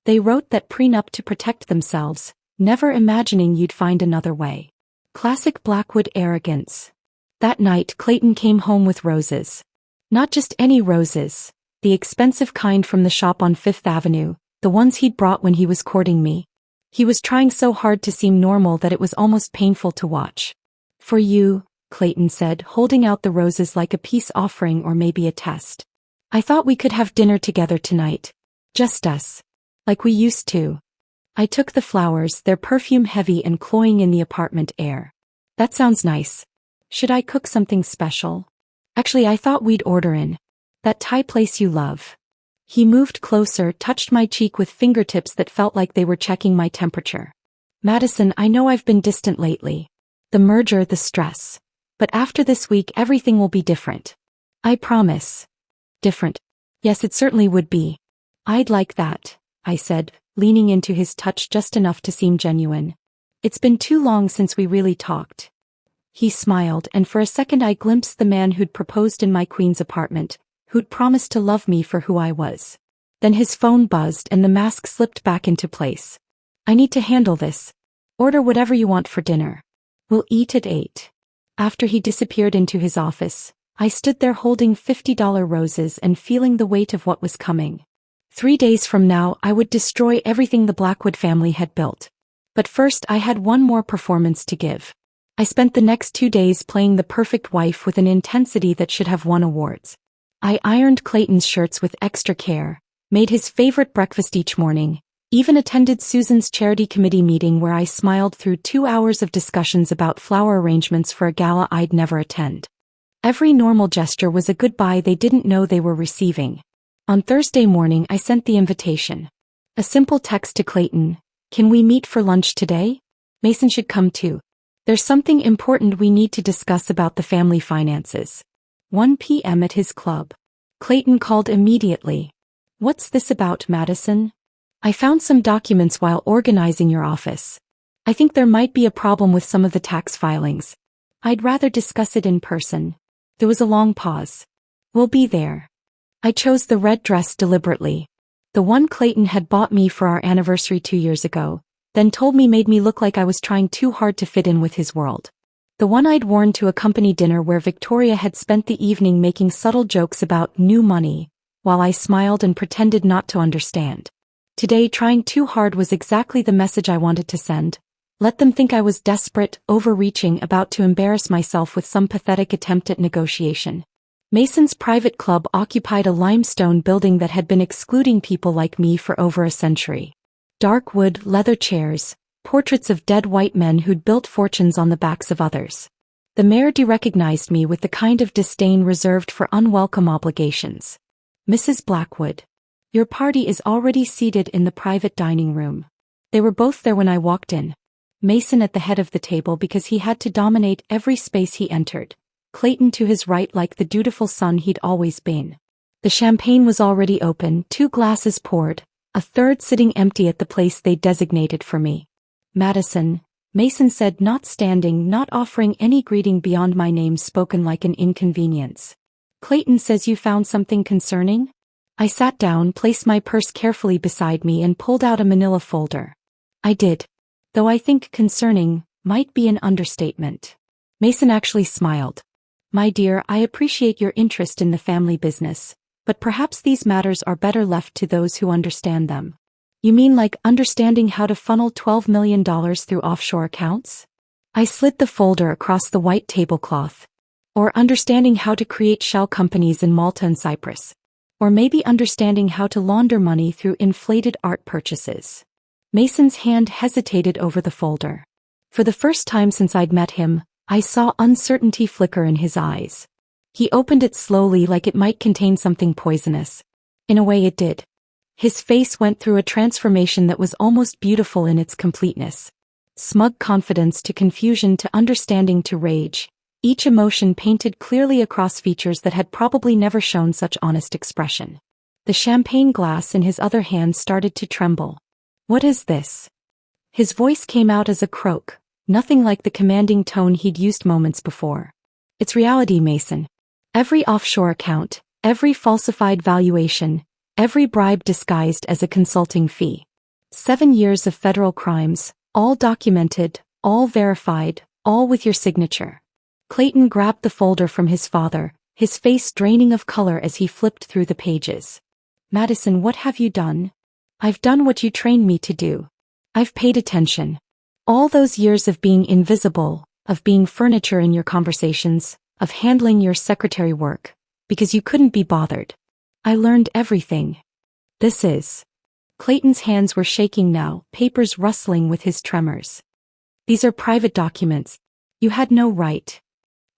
They wrote that prenup to protect themselves, never imagining you'd find another way. Classic Blackwood arrogance. That night, Clayton came home with roses. Not just any roses, the expensive kind from the shop on Fifth Avenue, the ones he'd brought when he was courting me. He was trying so hard to seem normal that it was almost painful to watch. For you, Clayton said, holding out the roses like a peace offering or maybe a test. I thought we could have dinner together tonight. Just us. Like we used to. I took the flowers, their perfume heavy and cloying in the apartment air. That sounds nice. Should I cook something special? Actually, I thought we'd order in. That Thai place you love. He moved closer, touched my cheek with fingertips that felt like they were checking my temperature. Madison, I know I've been distant lately. The merger, the stress. But after this week everything will be different. I promise. Different. Yes, it certainly would be. I'd like that, I said, leaning into his touch just enough to seem genuine. It's been too long since we really talked. He smiled, and for a second I glimpsed the man who'd proposed in my queen's apartment, who'd promised to love me for who I was. Then his phone buzzed and the mask slipped back into place. I need to handle this. Order whatever you want for dinner. We'll eat at 8. After he disappeared into his office, I stood there holding $50 roses and feeling the weight of what was coming. 3 days from now I would destroy everything the Blackwood family had built. But first I had one more performance to give. I spent the next 2 days playing the perfect wife with an intensity that should have won awards. I ironed Clayton's shirts with extra care, made his favorite breakfast each morning, even attended Susan's charity committee meeting where I smiled through 2 hours of discussions about flower arrangements for a gala I'd never attend. Every normal gesture was a goodbye they didn't know they were receiving. On Thursday morning I sent the invitation. A simple text to Clayton, "Can we meet for lunch today? Mason should come too. There's something important we need to discuss about the family finances." 1 p.m. at his club. Clayton called immediately. "What's this about, Madison? I found some documents while organizing your office. I think there might be a problem with some of the tax filings. I'd rather discuss it in person." There was a long pause. "We'll be there." I chose the red dress deliberately. The one Clayton had bought me for our anniversary 2 years ago, then told me made me look like I was trying too hard to fit in with his world. The one I'd worn to a company dinner where Victoria had spent the evening making subtle jokes about new money, while I smiled and pretended not to understand. Today, trying too hard was exactly the message I wanted to send. Let them think I was desperate, overreaching, about to embarrass myself with some pathetic attempt at negotiation. Mason's private club occupied a limestone building that had been excluding people like me for over a century. Dark wood, leather chairs, portraits of dead white men who'd built fortunes on the backs of others. The mayor recognized me with the kind of disdain reserved for unwelcome obligations. "Mrs. Blackwood, your party is already seated in the private dining room." They were both there when I walked in. Mason at the head of the table because he had to dominate every space he entered. Clayton to his right like the dutiful son he'd always been. The champagne was already open, 2 glasses poured, a third sitting empty at the place they'd designated for me. "Madison," Mason said, not standing, not offering any greeting beyond my name spoken like an inconvenience. "Clayton says you found something concerning?" I sat down, placed my purse carefully beside me and pulled out a manila folder. "I did. Though I think concerning might be an understatement." Mason actually smiled. "My dear, I appreciate your interest in the family business, but perhaps these matters are better left to those who understand them." "You mean like understanding how to funnel $12 million through offshore accounts?" I slid the folder across the white tablecloth. "Or understanding how to create shell companies in Malta and Cyprus. Or maybe understanding how to launder money through inflated art purchases." Mason's hand hesitated over the folder. For the first time since I'd met him, I saw uncertainty flicker in his eyes. He opened it slowly like it might contain something poisonous. In a way it did. His face went through a transformation that was almost beautiful in its completeness. Smug confidence to confusion to understanding to rage, each emotion painted clearly across features that had probably never shown such honest expression. The champagne glass in his other hand started to tremble. "What is this?" His voice came out as a croak, nothing like the commanding tone he'd used moments before. "It's reality, Mason. Every offshore account, every falsified valuation, every bribe disguised as a consulting fee. 7 years of federal crimes, all documented, all verified, all with your signature." Clayton grabbed the folder from his father, his face draining of color as he flipped through the pages. "Madison, what have you done?" "I've done what you trained me to do. I've paid attention. All those years of being invisible, of being furniture in your conversations, of handling your secretary work, because you couldn't be bothered. I learned everything. This is. Clayton's hands were shaking now, papers rustling with his tremors. These are private documents. You had no right.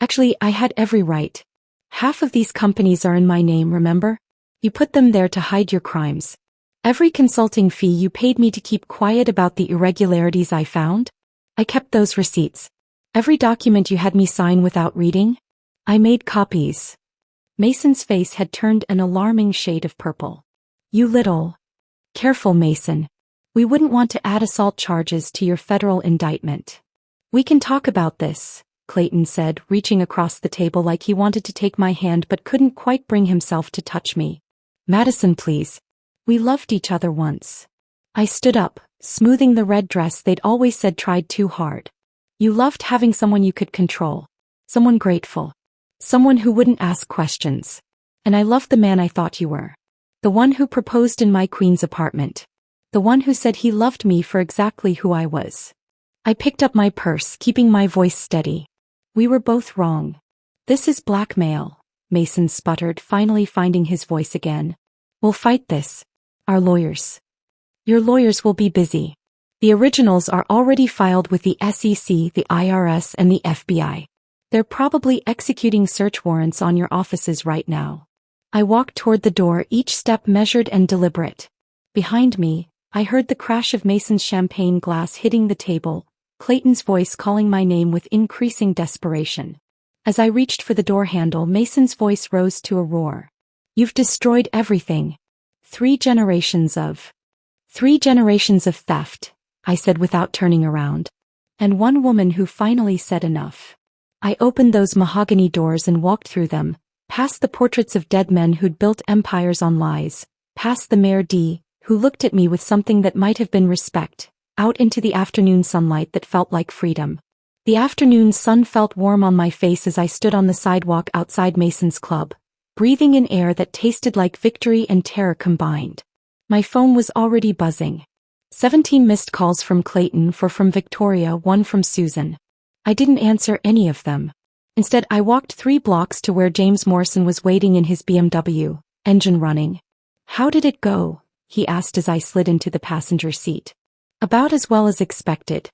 Actually, I had every right. Half of these companies are in my name, remember? You put them there to hide your crimes. Every consulting fee you paid me to keep quiet about the irregularities I found? I kept those receipts. Every document you had me sign without reading? I made copies. Mason's face had turned an alarming shade of purple. You little. Careful, Mason. We wouldn't want to add assault charges to your federal indictment. We can talk about this, Clayton said, reaching across the table like he wanted to take my hand but couldn't quite bring himself to touch me. Madison, please. We loved each other once. I stood up, smoothing the red dress they'd always said tried too hard. You loved having someone you could control. Someone grateful. Someone who wouldn't ask questions. And I loved the man I thought you were. The one who proposed in my Queen's apartment. The one who said he loved me for exactly who I was. I picked up my purse, keeping my voice steady. We were both wrong. This is blackmail, Mason sputtered, finally finding his voice again. We'll fight this. Our lawyers. Your lawyers will be busy. The originals are already filed with the SEC, the IRS, and the FBI. They're probably executing search warrants on your offices right now. I walked toward the door, each step measured and deliberate. Behind me, I heard the crash of Mason's champagne glass hitting the table, Clayton's voice calling my name with increasing desperation. As I reached for the door handle, Mason's voice rose to a roar. You've destroyed everything. 3 generations of theft, I said without turning around. And one woman who finally said enough. I opened those mahogany doors and walked through them, past the portraits of dead men who'd built empires on lies, past the Mayor D, who looked at me with something that might have been respect, out into the afternoon sunlight that felt like freedom. The afternoon sun felt warm on my face as I stood on the sidewalk outside Mason's club, breathing in air that tasted like victory and terror combined. My phone was already buzzing. 17 missed calls from Clayton, 4 from Victoria, 1 from Susan. I didn't answer any of them. Instead, I walked 3 blocks to where James Morrison was waiting in his BMW, engine running. How did it go? He asked as I slid into the passenger seat. About as well as expected.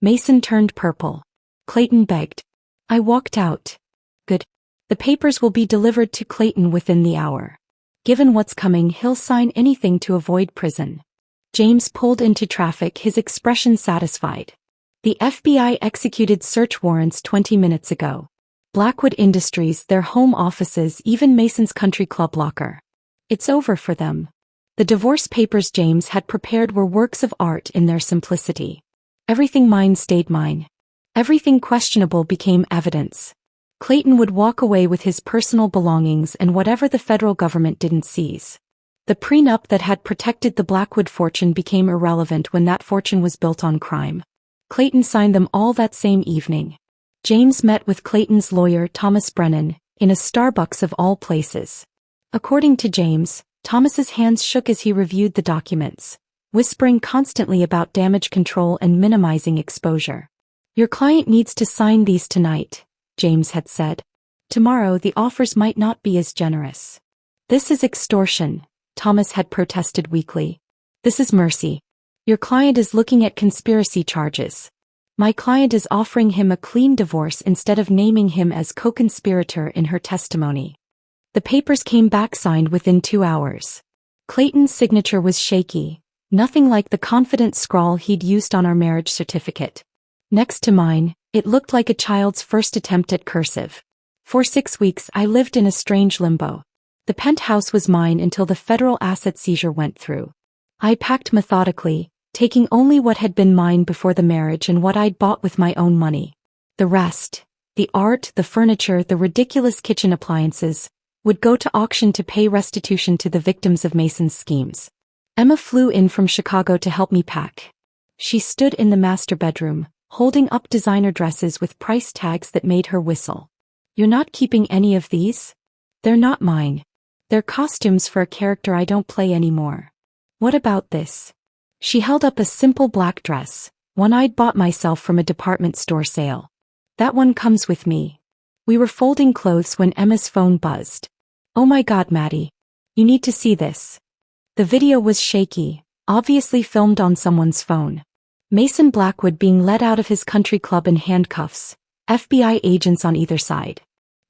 Mason turned purple. Clayton begged. I walked out. Good. The papers will be delivered to Clayton within the hour. Given what's coming, he'll sign anything to avoid prison. James pulled into traffic, his expression satisfied. The FBI executed search warrants 20 minutes ago. Blackwood Industries, their home offices, even Mason's country club locker. It's over for them. The divorce papers James had prepared were works of art in their simplicity. Everything mine stayed mine. Everything questionable became evidence. Clayton would walk away with his personal belongings and whatever the federal government didn't seize. The prenup that had protected the Blackwood fortune became irrelevant when that fortune was built on crime. Clayton signed them all that same evening. James met with Clayton's lawyer, Thomas Brennan, in a Starbucks of all places. According to James, Thomas's hands shook as he reviewed the documents, whispering constantly about damage control and minimizing exposure. Your client needs to sign these tonight, James had said. Tomorrow the offers might not be as generous. This is extortion, Thomas had protested weakly. This is mercy. Your client is looking at conspiracy charges. My client is offering him a clean divorce instead of naming him as co-conspirator in her testimony. The papers came back signed within 2 hours. Clayton's signature was shaky, nothing like the confident scrawl he'd used on our marriage certificate. Next to mine, it looked like a child's first attempt at cursive. For 6 weeks I lived in a strange limbo. The penthouse was mine until the federal asset seizure went through. I packed methodically, taking only what had been mine before the marriage and what I'd bought with my own money. The rest, the art, the furniture, the ridiculous kitchen appliances, would go to auction to pay restitution to the victims of Mason's schemes. Emma flew in from Chicago to help me pack. She stood in the master bedroom, holding up designer dresses with price tags that made her whistle. You're not keeping any of these? They're not mine. They're costumes for a character I don't play anymore. What about this? She held up a simple black dress, one I'd bought myself from a department store sale. That one comes with me. We were folding clothes when Emma's phone buzzed. Oh my God, Maddie. You need to see this. The video was shaky, obviously filmed on someone's phone. Mason Blackwood being led out of his country club in handcuffs, FBI agents on either side.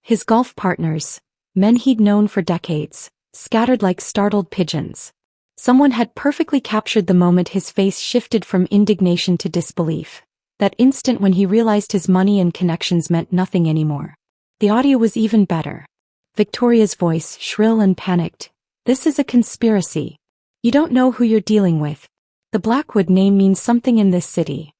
His golf partners, men he'd known for decades, scattered like startled pigeons. Someone had perfectly captured the moment his face shifted from indignation to disbelief. That instant when he realized his money and connections meant nothing anymore. The audio was even better. Victoria's voice, shrill and panicked. This is a conspiracy. You don't know who you're dealing with. The Blackwood name means something in this city.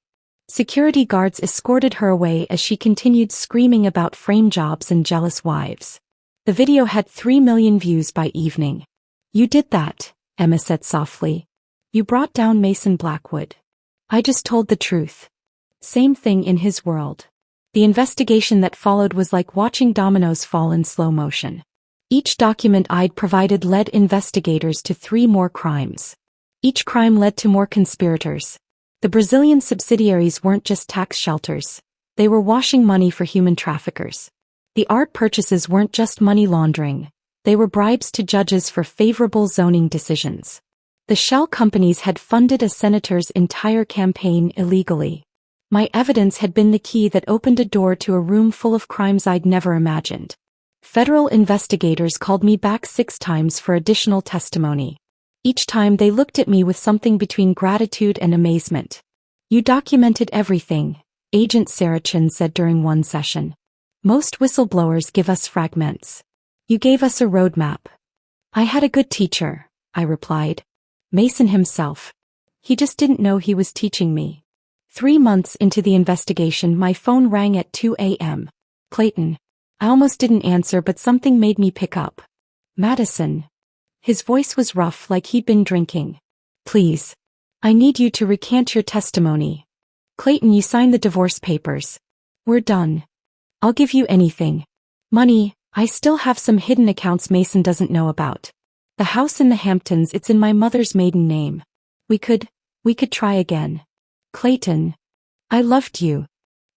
Security guards escorted her away as she continued screaming about frame jobs and jealous wives. The video had 3 million views by evening. You did that, Emma said softly. You brought down Mason Blackwood. I just told the truth. Same thing in his world. The investigation that followed was like watching dominoes fall in slow motion. Each document I'd provided led investigators to 3 more crimes. Each crime led to more conspirators. The Brazilian subsidiaries weren't just tax shelters. They were washing money for human traffickers. The art purchases weren't just money laundering. They were bribes to judges for favorable zoning decisions. The shell companies had funded a senator's entire campaign illegally. My evidence had been the key that opened a door to a room full of crimes I'd never imagined. Federal investigators called me back 6 times for additional testimony. Each time they looked at me with something between gratitude and amazement. You documented everything, Agent Sarachin said during one session. Most whistleblowers give us fragments. You gave us a roadmap. I had a good teacher, I replied. Mason himself. He just didn't know he was teaching me. 3 months into the investigation, my phone rang at 2 a.m. Clayton. I almost didn't answer, but something made me pick up. Madison. His voice was rough, like he'd been drinking. Please. I need you to recant your testimony. Clayton, you signed the divorce papers. We're done. I'll give you anything. Money. I still have some hidden accounts Mason doesn't know about. The house in the Hamptons, it's in my mother's maiden name. We could try again. Clayton. I loved you.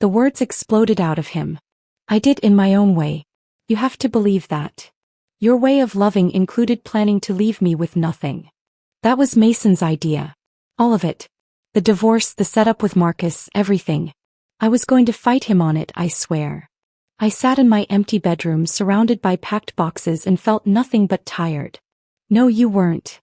The words exploded out of him. I did in my own way. You have to believe that. Your way of loving included planning to leave me with nothing. That was Mason's idea. All of it. The divorce, the setup with Marcus, everything. I was going to fight him on it, I swear. I sat in my empty bedroom surrounded by packed boxes and felt nothing but tired. No, you weren't.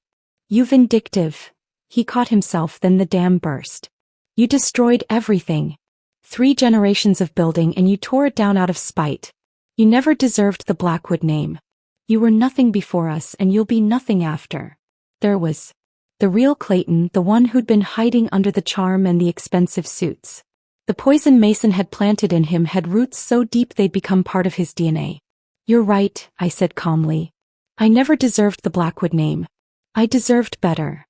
You vindictive. He caught himself, then the dam burst. You destroyed everything. 3 generations of building and you tore it down out of spite. You never deserved the Blackwood name. You were nothing before us and you'll be nothing after. There was the real Clayton, the one who'd been hiding under the charm and the expensive suits. The poison Mason had planted in him had roots so deep they'd become part of his DNA. You're right, I said calmly. I never deserved the Blackwood name. I deserved better.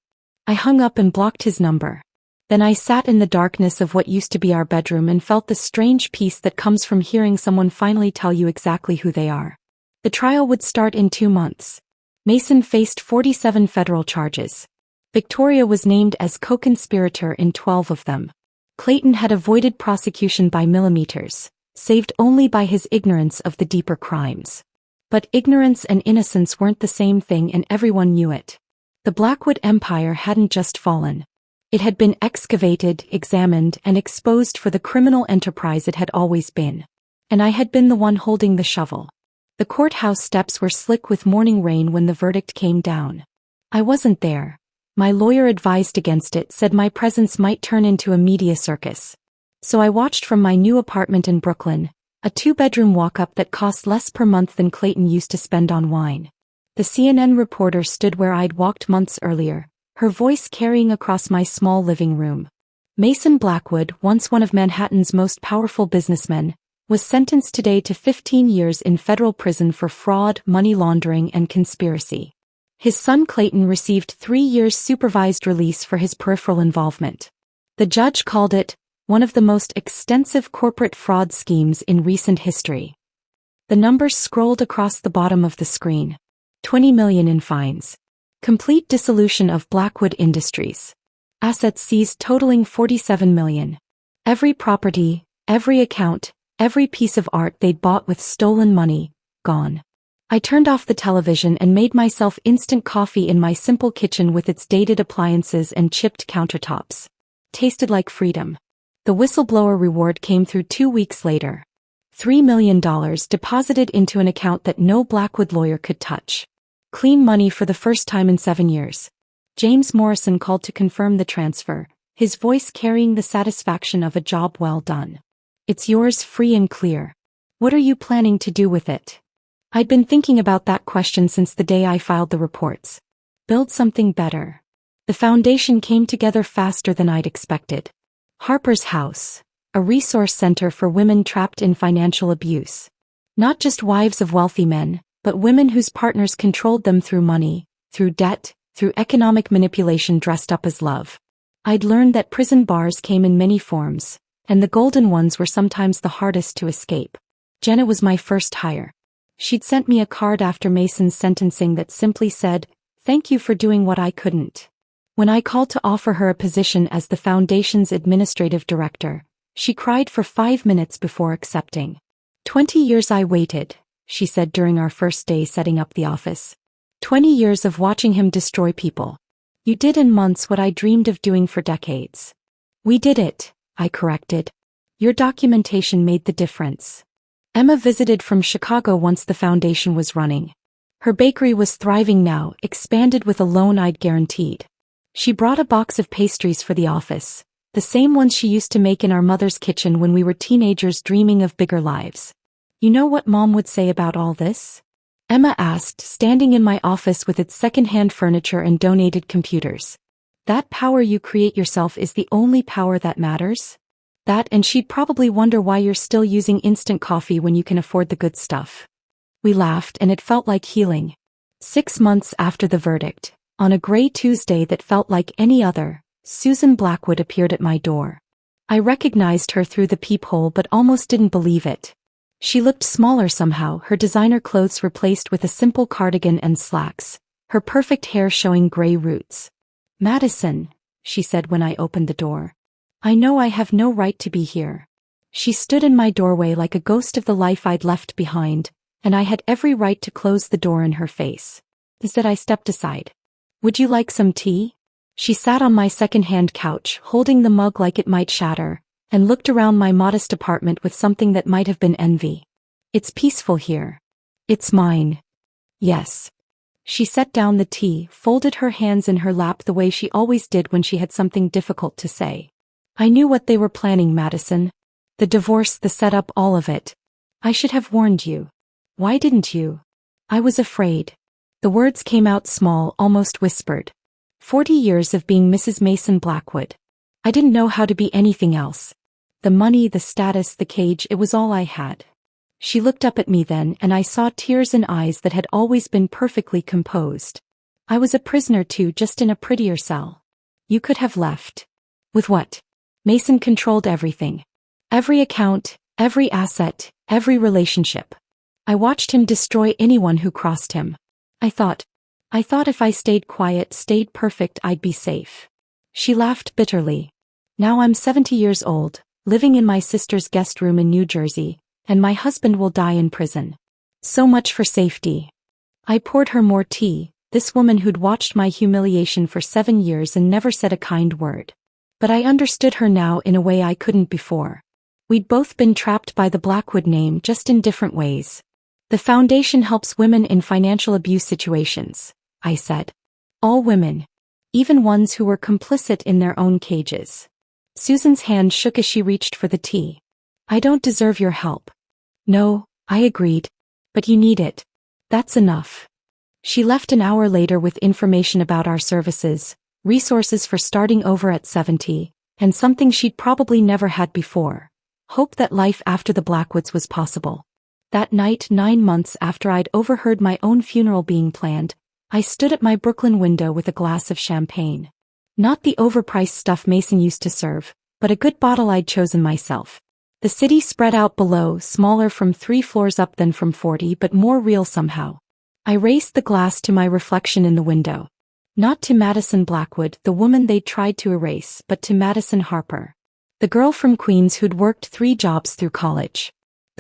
I hung up and blocked his number. Then I sat in the darkness of what used to be our bedroom and felt the strange peace that comes from hearing someone finally tell you exactly who they are. The trial would start in 2 months. Mason faced 47 federal charges. Victoria was named as co-conspirator in 12 of them. Clayton had avoided prosecution by millimeters, saved only by his ignorance of the deeper crimes. But ignorance and innocence weren't the same thing, and everyone knew it. The Blackwood Empire hadn't just fallen. It had been excavated, examined, and exposed for the criminal enterprise it had always been. And I had been the one holding the shovel. The courthouse steps were slick with morning rain when the verdict came down. I wasn't there. My lawyer advised against it, said my presence might turn into a media circus. So I watched from my new apartment in Brooklyn, a 2-bedroom walk-up that cost less per month than Clayton used to spend on wine. The CNN reporter stood where I'd walked months earlier, her voice carrying across my small living room. Mason Blackwood, once one of Manhattan's most powerful businessmen, was sentenced today to 15 years in federal prison for fraud, money laundering, and conspiracy. His son Clayton received 3 years supervised release for his peripheral involvement. The judge called it one of the most extensive corporate fraud schemes in recent history. The numbers scrolled across the bottom of the screen. 20 million in fines. Complete dissolution of Blackwood Industries. Assets seized totaling 47 million. Every property, every account, Every piece of art they'd bought with stolen money, gone. I turned off the television and made myself instant coffee in my simple kitchen with its dated appliances and chipped countertops. Tasted like freedom. The whistleblower reward came through 2 weeks later. $3 million deposited into an account that no Blackwood lawyer could touch. Clean money for the first time in 7 years. James Morrison called to confirm the transfer, his voice carrying the satisfaction of a job well done. It's yours free and clear. What are you planning to do with it? I'd been thinking about that question since the day I filed the reports. Build something better. The foundation came together faster than I'd expected. Harper's House, a resource center for women trapped in financial abuse. Not just wives of wealthy men, but women whose partners controlled them through money, through debt, through economic manipulation dressed up as love. I'd learned that prison bars came in many forms, and the golden ones were sometimes the hardest to escape. Jenna was my first hire. She'd sent me a card after Mason's sentencing that simply said, "Thank you for doing what I couldn't." When I called to offer her a position as the foundation's administrative director, she cried for 5 minutes before accepting. 20 years I waited, she said during our first day setting up the office. 20 years of watching him destroy people. You did in months what I dreamed of doing for decades. We did it, I corrected. Your documentation made the difference. Emma visited from Chicago once the foundation was running. Her bakery was thriving now, expanded with a loan I'd guaranteed. She brought a box of pastries for the office, the same ones she used to make in our mother's kitchen when we were teenagers dreaming of bigger lives. You know what Mom would say about all this? Emma asked, standing in my office with its second-hand furniture and donated computers. That power you create yourself is the only power that matters? That, and she'd probably wonder why you're still using instant coffee when you can afford the good stuff. We laughed and it felt like healing. 6 months after the verdict, on a gray Tuesday that felt like any other, Susan Blackwood appeared at my door. I recognized her through the peephole but almost didn't believe it. She looked smaller somehow, her designer clothes replaced with a simple cardigan and slacks, her perfect hair showing gray roots. "Madison," she said when I opened the door. "I know I have no right to be here." She stood in my doorway like a ghost of the life I'd left behind, and I had every right to close the door in her face. Instead I stepped aside. "Would you like some tea?" She sat on my second-hand couch, holding the mug like it might shatter, and looked around my modest apartment with something that might have been envy. "It's peaceful here." "It's mine." "Yes." She set down the tea, folded her hands in her lap the way she always did when she had something difficult to say. "I knew what they were planning, Madison. The divorce, the setup, all of it. I should have warned you." "Why didn't you?" "I was afraid." The words came out small, almost whispered. 40 years of being Mrs. Mason Blackwood. I didn't know how to be anything else. The money, the status, the cage, it was all I had. She looked up at me then, and I saw tears in eyes that had always been perfectly composed. I was a prisoner too, just in a prettier cell. "You could have left." "With what?" "Mason controlled everything. Every account, every asset, every relationship. I watched him destroy anyone who crossed him. I thought if I stayed quiet, stayed perfect, I'd be safe." She laughed bitterly. "Now I'm 70 years old, living in my sister's guest room in New Jersey, and my husband will die in prison. So much for safety." I poured her more tea, this woman who'd watched my humiliation for 7 years and never said a kind word. But I understood her now in a way I couldn't before. We'd both been trapped by the Blackwood name, just in different ways. "The foundation helps women in financial abuse situations," I said. "All women. Even ones who were complicit in their own cages." Susan's hand shook as she reached for the tea. "I don't deserve your help." "No," I agreed. "But you need it. That's enough." She left an hour later with information about our services, resources for starting over at 70, and something she'd probably never had before: hope that life after the Blackwoods was possible. That night, 9 months after I'd overheard my own funeral being planned, I stood at my Brooklyn window with a glass of champagne. Not the overpriced stuff Mason used to serve, but a good bottle I'd chosen myself. The city spread out below, smaller from 3 floors up than from 40, but more real somehow. I raised the glass to my reflection in the window. Not to Madison Blackwood, the woman they'd tried to erase, but to Madison Harper. The girl from Queens who'd worked 3 jobs through college.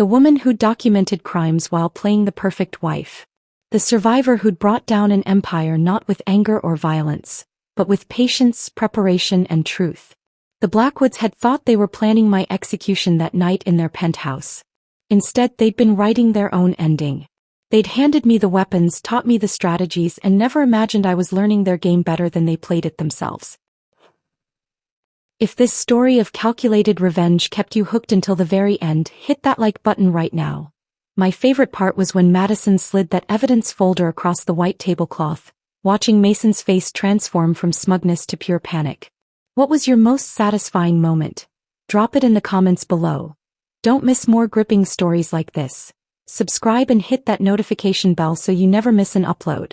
The woman who documented crimes while playing the perfect wife. The survivor who'd brought down an empire not with anger or violence, but with patience, preparation, and truth. The Blackwoods had thought they were planning my execution that night in their penthouse. Instead, they'd been writing their own ending. They'd handed me the weapons, taught me the strategies, and never imagined I was learning their game better than they played it themselves. If this story of calculated revenge kept you hooked until the very end, hit that like button right now. My favorite part was when Madison slid that evidence folder across the white tablecloth, watching Mason's face transform from smugness to pure panic. What was your most satisfying moment? Drop it in the comments below. Don't miss more gripping stories like this. Subscribe and hit that notification bell so you never miss an upload.